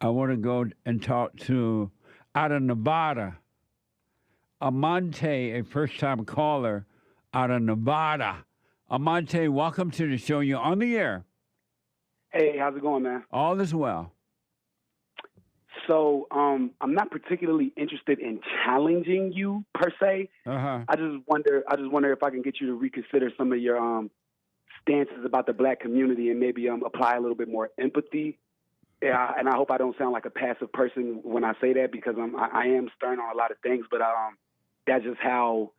I want to go and talk to out of Nevada, Amante, a first time caller out of Nevada. Amante, welcome to the show. You're on the air. Hey, how's it going, man? All is well. So, I'm not particularly interested in challenging you per se. Uh huh. I just wonder if I can get you to reconsider some of your stances about the black community and maybe apply a little bit more empathy. Yeah, and I hope I don't sound like a passive person when I say that because I am stern on a lot of things, but that's just how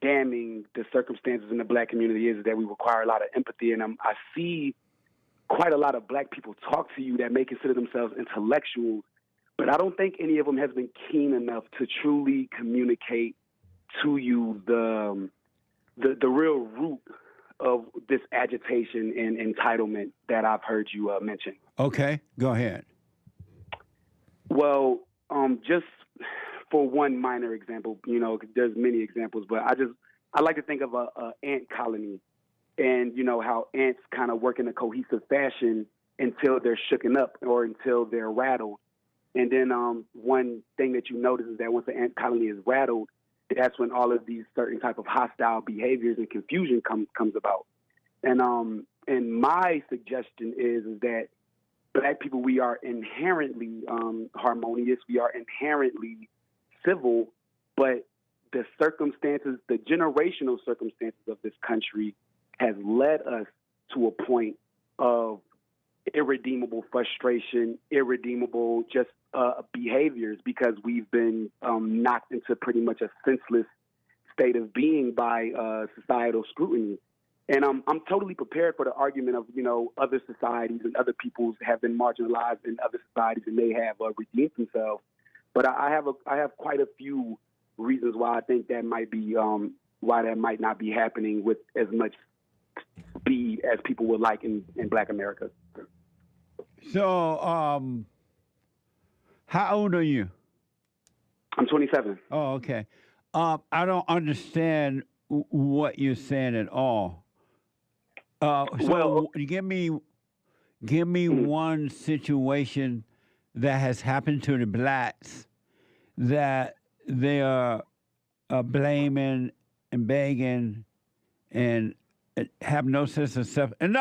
damning the circumstances in the black community is that we require a lot of empathy, and I see quite a lot of black people talk to you that may consider themselves intellectuals, but I don't think any of them has been keen enough to truly communicate to you the real root of this agitation and entitlement that I've heard you mention. Okay, go ahead. Well, just for one minor example, there's many examples, but I like to think of a ant colony, and how ants kind of work in a cohesive fashion until they're shooken up or until they're rattled. And then one thing that you notice is that once the ant colony is rattled, that's when all of these certain type of hostile behaviors and confusion comes about. And my suggestion is that black people, we are inherently harmonious, we are inherently civil, but the circumstances, the generational circumstances of this country has led us to a point of irredeemable frustration, irredeemable just behaviors because we've been knocked into pretty much a senseless state of being by societal scrutiny. And I'm totally prepared for the argument of, other societies and other peoples have been marginalized in other societies and they have redeemed themselves. But I have quite a few reasons why I think that might be why that might not be happening with as much speed as people would like in Black America. So, how old are you? I'm 27. Oh, okay. I don't understand what you're saying at all. So give me one situation that has happened to the blacks that they are blaming and begging and have no sense of self. And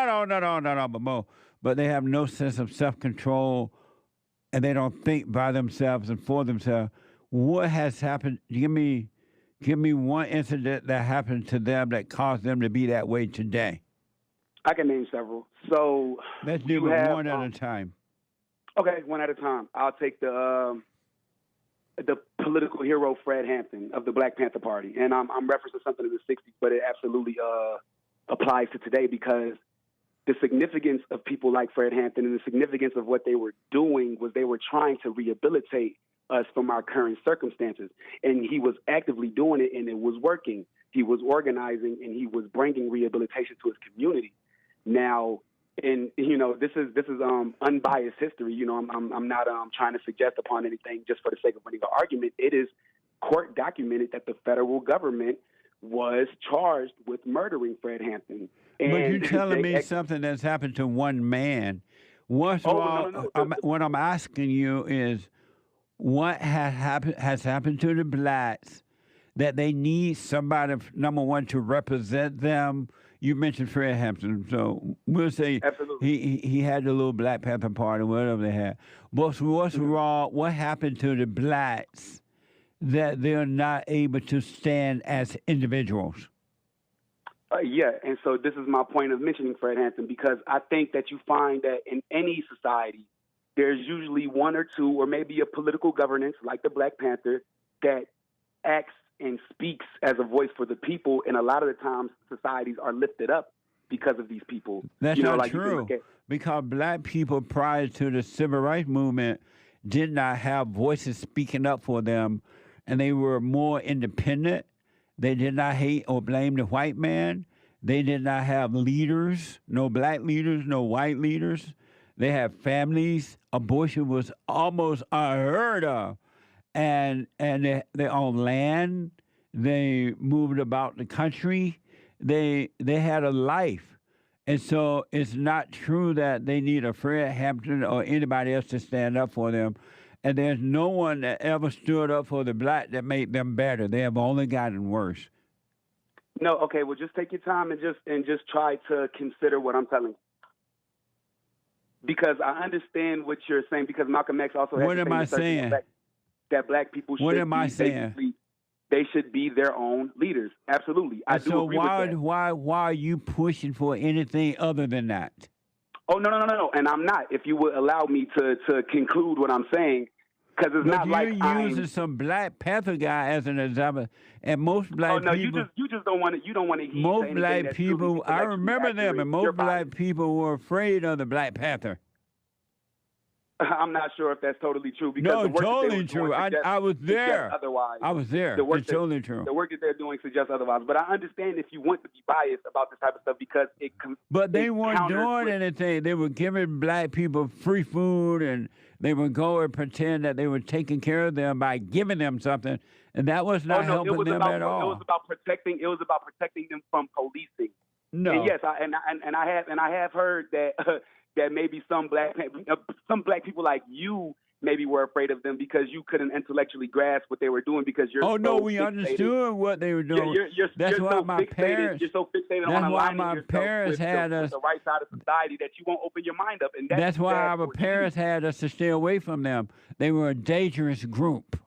but they have no sense of self-control, and they don't think by themselves and for themselves. What has happened? Give me one incident that happened to them that caused them to be that way today. I can name several. So let's do it one at a time. Okay, one at a time. I'll take the political hero Fred Hampton of the Black Panther Party, and I'm referencing something in the '60s, but it absolutely applies to today because the significance of people like Fred Hampton and the significance of what they were doing was they were trying to rehabilitate us from our current circumstances, and he was actively doing it, and it was working. He was organizing, and he was bringing rehabilitation to his community. Now, and this is unbiased history. I'm not trying to suggest upon anything just for the sake of winning an argument. It is court documented that the federal government was charged with murdering Fred Hampton. And but you're telling me something that's happened to one man. What's wrong? No. What I'm asking you is, what has happened to the blacks that they need somebody, number one, to represent them? You mentioned Fred Hampton, so we'll say he had the little Black Panther Party, whatever they had. What's wrong? What happened to the blacks that they're not able to stand as individuals? Yeah, and so this is my point of mentioning Fred Hampton, because I think that you find that in any society, there's usually one or two, or maybe a political governance like the Black Panther that acts and speaks as a voice for the people, and a lot of the times societies are lifted up because of these people. That's not true, because black people prior to the civil rights movement did not have voices speaking up for them, and they were more independent. They did not hate or blame the white man. They did not have leaders, no black leaders, no white leaders. They had families. Abortion was almost unheard of. And they owned land. They moved about the country. They had a life. And so it's not true that they need a Fred Hampton or anybody else to stand up for them. And there's no one that ever stood up for the black that made them better. They have only gotten worse. No, okay. Well, just take your time and just try to consider what I'm telling you, because I understand what you're saying. Because Malcolm X also had What the am same I assertion saying? that black people What should am I be saying? basically they should be their own leaders. Absolutely, I And do so agree with that. why are you pushing for anything other than that? Oh no, and I'm not. If you would allow me to conclude what I'm saying, because it's But not you're like using I'm. some Black Panther guy as an example, and most Oh black no, people, you just don't want to heed to most anything black that's truly people, I intellectually remember them, accurate. and You're most biased. black people were afraid of the Black Panther. I'm not sure if that's totally true because No, the work that they totally were doing true. I was suggests there. otherwise. I was there. The work It's that totally true. the work that they're doing suggests otherwise. But I understand if you want to be biased about this type of stuff because But they it weren't counters doing with- anything. They were giving black people free food, and they would go and pretend that they were taking care of them by giving them something, and that was not it helping was them about at all. it was about protecting them from policing. No. And yes, I have heard that that maybe some black people like you maybe were afraid of them because you couldn't intellectually grasp what they were doing because you're Oh no, so we fixated. understood what they were doing. That's why so my fixated. parents. You're so fixated That's on why aligning my yourself parents with had with us. the right side of society that you won't open your mind up, and That's why bad our for you. parents had us to stay away from them. They were a dangerous group.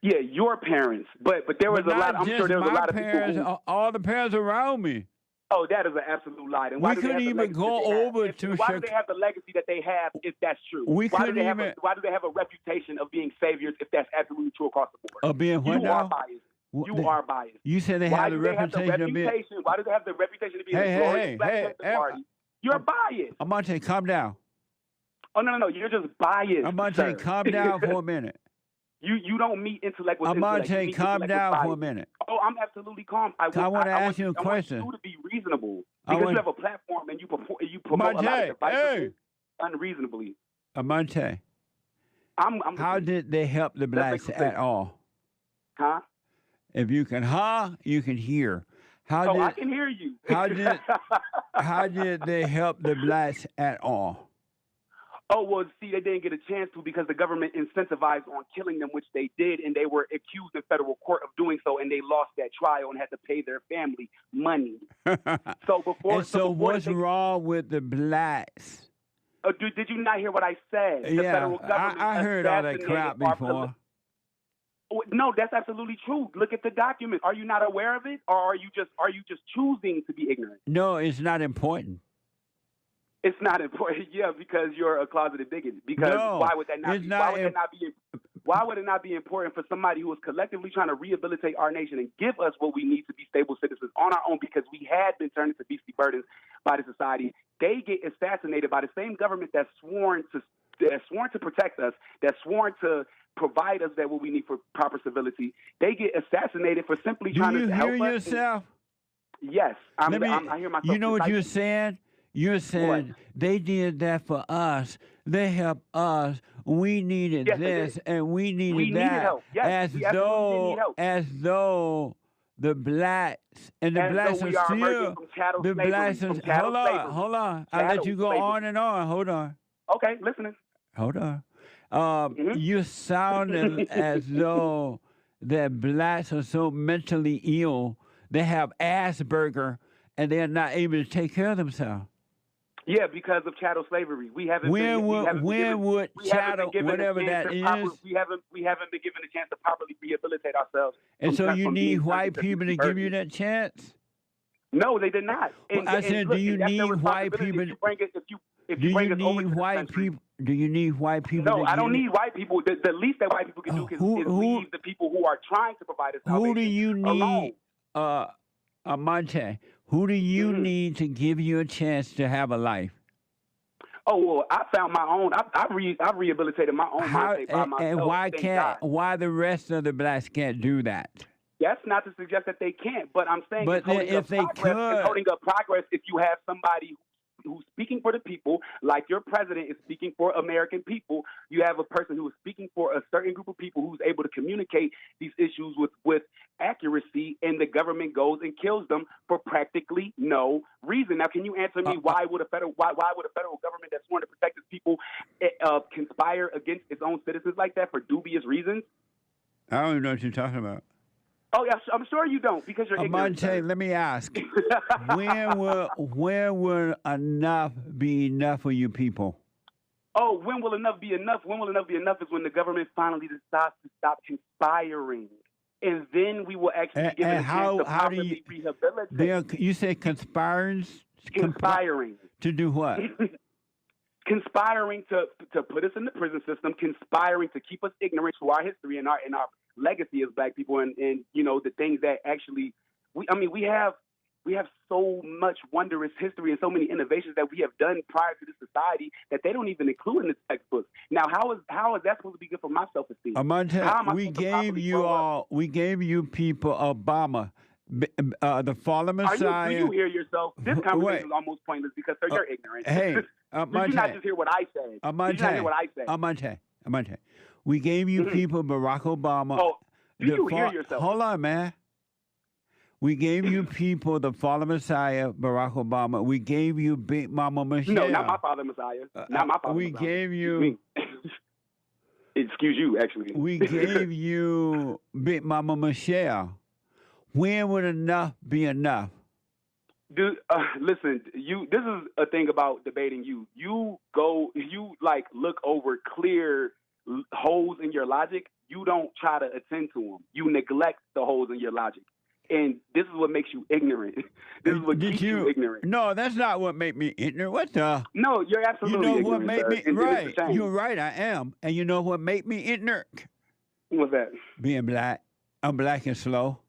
Yeah, your parents, but there was But a lot. not I'm just sure there was a my lot of parents, people who. all the parents around me. Oh, that is an absolute lie. And why We do they couldn't have the even legacy go that they have? over If- to Why do they have the legacy that they have if that's true? We Why do couldn't they have even why do they have a reputation of being saviors if that's absolutely true across the board? of being what You are now? biased. What You the- are biased. You said they Why have the do they have the reputation of being. reputation? Why do they have the reputation of being Hey, a hey, glorious hey, Black hey, Panther hey, Party? You're biased. Amante, calm down. Oh no, you're just biased. Amante, sir. calm down for a minute. You don't meet intellect with intellect. You Amante, meet calm intellect with down for a bias. minute. Oh, I'm absolutely calm. I wanna ask you a I question. want you to be reasonable I because want- you have a platform and you promote a lot Amante, of divisiveness hey. unreasonably. Amante, I'm how did they help the blacks make at all? Huh? If you can you can hear. How Oh, I did can hear you. how did they help the blacks at all? Oh, well, see, they didn't get a chance to because the government incentivized on killing them, which they did, and they were accused in federal court of doing so, and they lost that trial and had to pay their family money. So before, And so before what's they, wrong with the blacks? did you not hear what I said? The Yeah, federal government I heard all that assassinated crap our before. No, that's absolutely true. Look at the document. Are you not aware of it, or are you just choosing to be ignorant? No, it's not important. It's not important, yeah, because you're a closeted bigot. Because No, why would that not it's be? not Why would that not be? Why would it not be important for somebody who is collectively trying to rehabilitate our nation and give us what we need to be stable citizens on our own? Because we had been turned into beastly burdens by the society. They get assassinated by the same government that's sworn to protect us, that's sworn to provide us that what we need for proper civility. They get assassinated for simply Do trying you to help hear us. yourself? Yes, I hear myself. You know what precisely. you're saying? You're saying they did that for us. They helped us. We needed Yes, they this did. and we needed We that. needed help. Yes, we absolutely need help. As though the blacks and the As blacks though are we are still emerging from chattel the slavery, blacks from are, chattel slavery. hold on. I'll let Chattel you go slavery. on and on. Hold on. Okay, listening. Hold on. Mhm. You sounding as though that blacks are so mentally ill, they have Asperger, and they're not able to take care of themselves. Yeah, because of chattel slavery, we haven't. When been, we would haven't been given, would we haven't chattel, been given a whatever chance that to is, we haven't been given a chance to properly rehabilitate ourselves. and so from you being need turned white into people to beastly give you burdens. that chance? No, they did not. Well, I said, look, do you that's their need white responsibility. people? If you bring it, if Do you bring you us over need to this white country, people? Do you need white people? No, to I don't give need white people. The least that white people can do is who- leave the people who are trying to provide us Who do salvation you alone. need, Monte? Who do you Mhm. need to give you a chance to have a life? Oh well, I found my own. I've rehabilitated my own mindset by myself. And why thank can't? God. Why the rest of the blacks can't do that? That's not to suggest that they can't, but I'm saying But it's holding if up they progress. could- It's holding up progress if you have somebody who's speaking for the people, like your president is speaking for American people. You have a person who is speaking for a certain group of people who's able to communicate these issues with accuracy. accuracy, and the government goes and kills them for practically no reason. Now, can you answer me why would a federal government that's sworn to protect its people conspire against its own citizens like that for dubious reasons? I don't even know what you're talking about. Oh, yeah, I'm sure you don't because you're ignorant. Monte, let me ask. when will enough be enough for you people? Oh, when will enough be enough? When will enough be enough is when the government finally decides to stop conspiring. And then we will actually give it a chance to properly rehabilitate. You say conspiring? Conspiring. To do what? Conspiring to put us in the prison system, conspiring to keep us ignorant to our history and our legacy as Black people, and you know the things that actually we have so much wondrous history and so many innovations that we have done prior to this society that they don't even include in the textbooks. Now, how is that supposed to be good for my self-esteem? We gave you people Obama, the fallen Messiah. Do you hear yourself? This conversation is almost pointless because sir, you're ignorant. Hey, Did you not just hear what I said? Did you not hear what I said? Amante, we gave you people Barack Obama. Oh, do you hear yourself? Hold on, man. We gave you people the fallen Messiah, Barack Obama. We gave you Big Mama Michelle. No, not my father Messiah. Not my father We Messiah. gave you... Excuse you, actually. We gave you Big Mama Michelle. When would enough be enough? Dude, listen, this is a thing about debating you. You look over clear holes in your logic. You don't try to attend to them. You neglect the holes in your logic. And this is what makes you ignorant. This is what keeps you ignorant. No, that's not what made me ignorant. What the? No, you're absolutely ignorant. You know what made me right? You're right, I am. And you know what made me ignorant? What's that? Being black. I'm black and slow.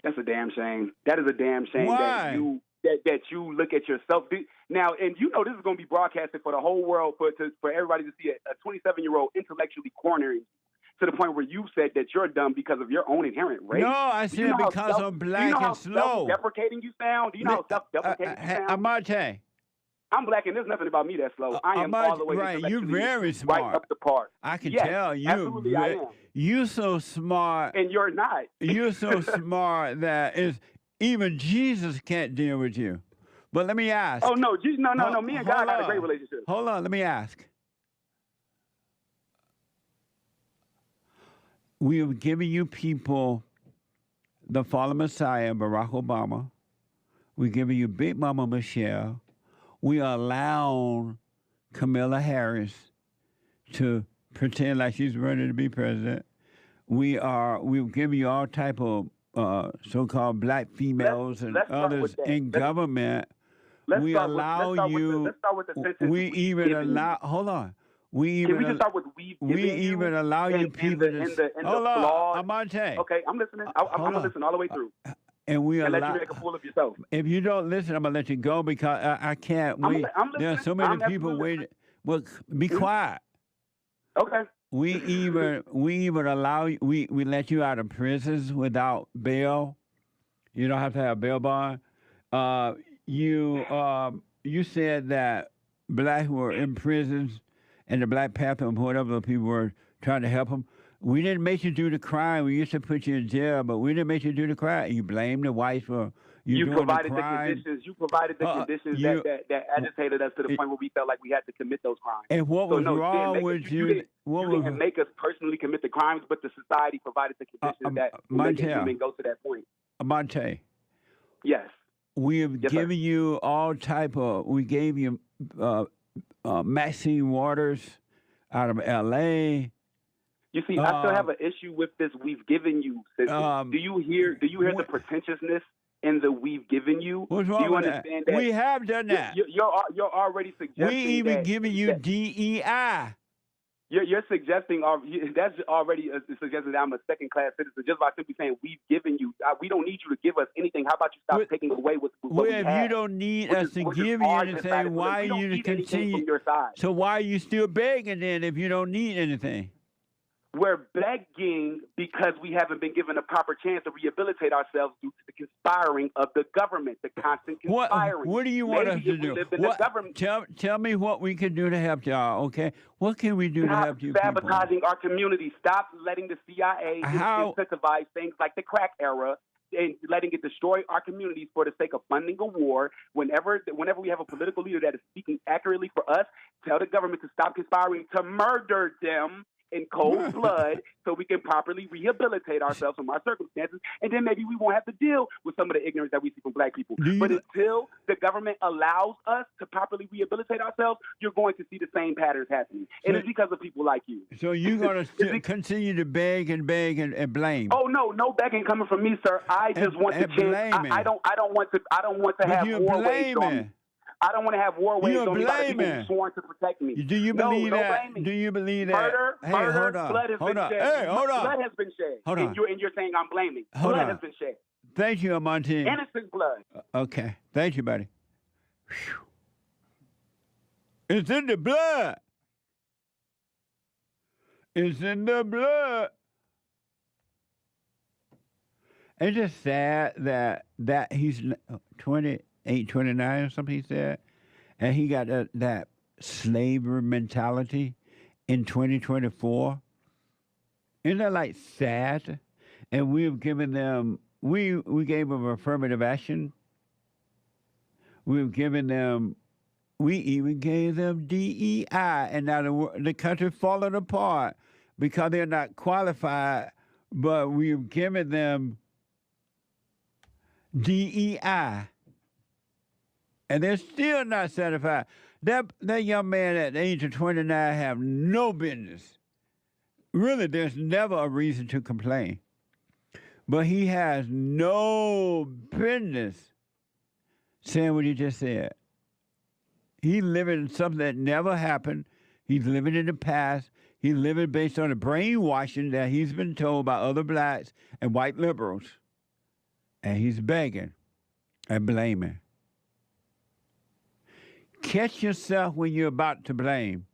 That's a damn shame. That is a damn shame. Why? That you look at yourself now, and you know this is going to be broadcasted for the whole world for everybody to see a 27-year-old intellectually cornering to the point where you said that you're dumb because of your own inherent race. No, I said because I'm black and slow. Self-deprecating you sound? Do you know how self-deprecating you sound? Amante. I'm black and there's nothing about me that's slow. I am all the way right. You're very smart. Right up the part. I can tell you. Absolutely, I am. You're so smart. And you're not. You're so smart that even Jesus can't deal with you. But let me ask. Oh, no. No. Me and God got a great relationship. Hold on. Let me ask. We have given you people the fallen Messiah, Barack Obama. We're giving you Big Mama Michelle. We allowed Kamala Harris to pretend like she's ready to be president. We've given you all type of so-called black females and others in government. Let's start with the sentence. We even allow. Hold on. Can we just start with we even allow you people to. Hold on, Amante. Okay, I'm listening. I'm gonna listen all the way through. And let you make a fool of yourself. If you don't listen, I'm gonna let you go because I can't wait. There are so many people waiting. Well, be quiet. Okay. We even allow we let you out of prisons without bail. You don't have to have bail bond. You said that blacks were in prisons and the Black Panther and whatever the people were trying to help them. We didn't make you do the crime. We used to put you in jail, but we didn't make you do the crime. You blame the whites for you doing provided the crime. conditions. You provided the conditions that agitated us to the point where we felt like we had to commit those crimes. And what was wrong with you? You didn't make us personally commit the crimes, but the society provided the conditions that make human go to that point. Monte. Yes. We have given you all type of. We gave you Maxine Waters out of L.A. You see, I still have an issue with this. We've given you. Do you hear the pretentiousness in the we've given you? What's wrong with that? We have done that. You're already suggesting. We even giving you DEI. You're suggesting that's already suggesting that I'm a second-class citizen just by simply saying we've given you. We don't need you to give us anything. How about you stop taking away what we have? If you don't need us to give you anything, why are you to continue? So why are you still begging then if you don't need anything? We're begging because we haven't been given a proper chance to rehabilitate ourselves due to the conspiring of the government, the constant conspiring. What do you want us Maybe to if we do? lived in a government, Tell me what we can do to help y'all, okay? What can we do to stop help you people? sabotaging our community. Stop letting the CIA How- incentivize things like the crack era and letting it destroy our communities for the sake of funding a war. Whenever we have a political leader that is speaking accurately for us, tell the government to stop conspiring to murder them in cold blood so we can properly rehabilitate ourselves from our circumstances, and then maybe we won't have to deal with some of the ignorance that we see from black people. But until the government allows us to properly rehabilitate ourselves, you're going to see the same patterns happening. And it's because of people like you. So you're going to continue to beg and blame. Oh no begging coming from me, sir. I just want to change. I don't want to have war waged on me. I don't want to have war waged on me by the people who sworn to protect me. Do you believe that? Do you believe that? Murder, hold on. blood has been shed. Hey, hold on. Blood has been shed. Hold on. And you're saying I'm blaming. Blood has been shed. Thank you, Monty. Innocent blood. Okay. Thank you, buddy. Whew. It's in the blood. It's in the blood. It's just sad that he's 28, 29 or something, he said, and he got that slavery mentality in 2024. Isn't that like sad? And we've given them, we gave them affirmative action. We've given them, we even gave them DEI, and now the country's falling apart because they're not qualified, but we've given them DEI. And they're still not satisfied. That young man at the age of 29 have no business. Really, there's never a reason to complain. But he has no business saying what he just said. He's living something that never happened. He's living in the past. He's living based on the brainwashing that he's been told by other blacks and white liberals. And he's begging and blaming. Catch yourself when you're about to blame.